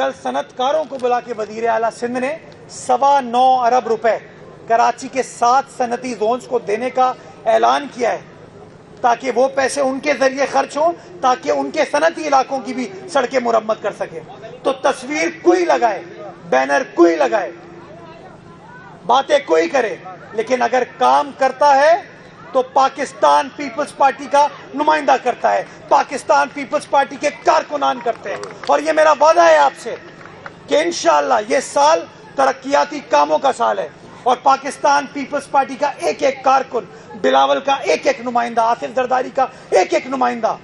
कल सनतकारों को बुला के वजीर आला सिंध ने 9.25 अरब रुपए कराची के 7 सनती जोन्स को देने का ऐलान किया है, ताकि वो पैसे उनके जरिए खर्च हों, ताकि उनके सनती इलाकों की भी सड़कें मुरम्मत कर सके। तो तस्वीर कोई लगाए, बैनर कोई लगाए, बातें कोई करे, लेकिन अगर काम करता है तो पाकिस्तान पीपल्स पार्टी का नुमाइंदा करता है, पाकिस्तान पीपल्स पार्टी के कारकुनान करते हैं। और ये मेरा वादा है आपसे कि इंशाअल्लाह ये साल तरक्कियाती कामों का साल है और पाकिस्तान पीपल्स पार्टी का एक एक कारकुन, बिलावल का एक एक नुमाइंदा, आसिफ जरदारी का एक एक नुमाइंदा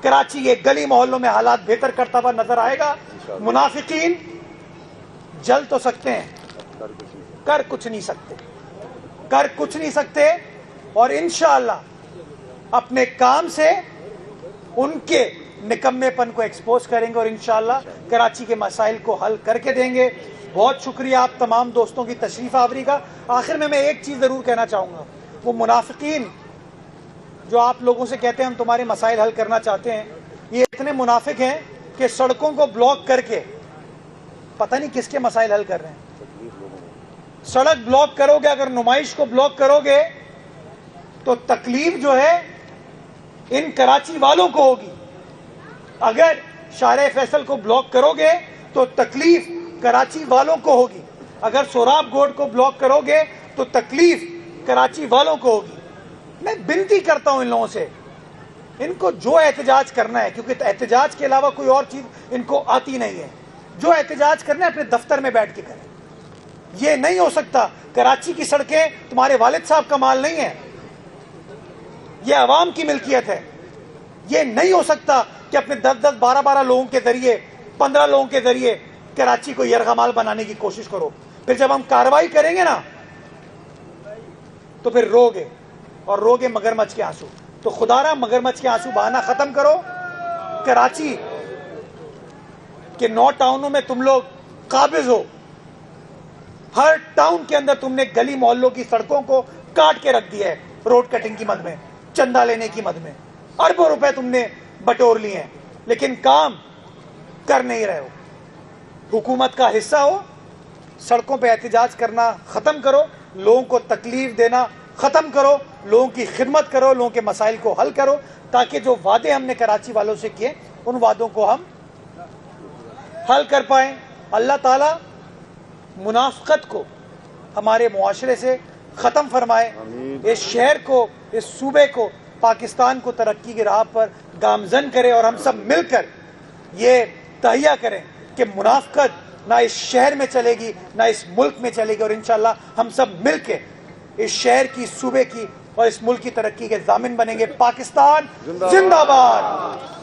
कराची के गली मोहल्लों में हालात बेहतर करता हुआ नजर आएगा। मुनाफिकीन जल तो सकते हैं, कर कुछ नहीं सकते, कर कुछ नहीं सकते। और इंशाअल्लाह अपने काम से उनके निकम्मेपन को एक्सपोज करेंगे और इंशाअल्लाह कराची के मसाइल को हल करके देंगे। बहुत शुक्रिया आप तमाम दोस्तों की तशरीफ आवरी का। आखिर में मैं एक चीज़ ज़रूर कहना चाहूँगा, वो मुनाफिकीन जो आप लोगों से कहते हैं हम तुम्हारे मसाइल हल करना चाहते हैं, ये इतने मुनाफिक हैं कि सड़कों को ब्लॉक करके पता नहीं किसके मसाइल हल कर रहे हैं। सड़क ब्लॉक करोगे, अगर नुमाइश को ब्लॉक करोगे तो तकलीफ जो है इन कराची वालों को होगी। अगर शारे फैसल को ब्लॉक करोगे तो तकलीफ कराची वालों को होगी। अगर सोराब गोड को ब्लॉक करोगे तो तकलीफ कराची वालों को होगी। मैं विनती करता हूं इन लोगों से, इनको जो एहतजाज करना है, क्योंकि एहतजाज के अलावा कोई और चीज इनको आती नहीं है, जो एहतजाज करना है अपने दफ्तर में बैठ के करें। ये नहीं हो सकता, कराची की सड़कें तुम्हारे वालिद साहब का माल नहीं है, ये अवाम की मिल्कियत है। ये नहीं हो सकता कि अपने 10-10, 12-12 लोगों के जरिए, 15 लोगों के जरिए कराची को यरगमाल बनाने की कोशिश करो। फिर जब हम कार्रवाई करेंगे ना तो फिर रोगे, और रोगे मगरमच्छ के आंसू। तो खुदारा मगरमच्छ के आंसू बहाना खत्म करो। कराची के 9 टाउनों में तुम लोग काबिज हो। हर टाउन के अंदर तुमने गली मोहल्लों की सड़कों को काट के रख दिया है, रोड कटिंग की मद में, चंदा लेने की मद में। अरबों रुपए तुमने बटोर लिए हैं, लेकिन काम कर नहीं रहे हो। हुकूमत का हिस्सा हो, सड़कों पे एहतजाज करना खत्म करो, लोगों को तकलीफ देना खत्म करो, लोगों की खिदमत करो, लोगों के मसाइल को हल करो, ताकि जो वादे हमने कराची वालों से किए उन वादों को हम हल कर पाए। अल्लाह ताला मुनाफिकत को हमारे मुआशरे से ख़त्म फरमाए, इस शहर को, इस सूबे को, पाकिस्तान को तरक्की की राह पर गामजन करे और हम सब मिलकर ये तहिया करें कि मुनाफिकत ना इस शहर में चलेगी ना इस मुल्क में चलेगी, और इंशाअल्लाह हम सब मिलके इस शहर की, सूबे की और इस मुल्क की तरक्की के ज़ामिन बनेंगे। पाकिस्तान जिंदाबाद।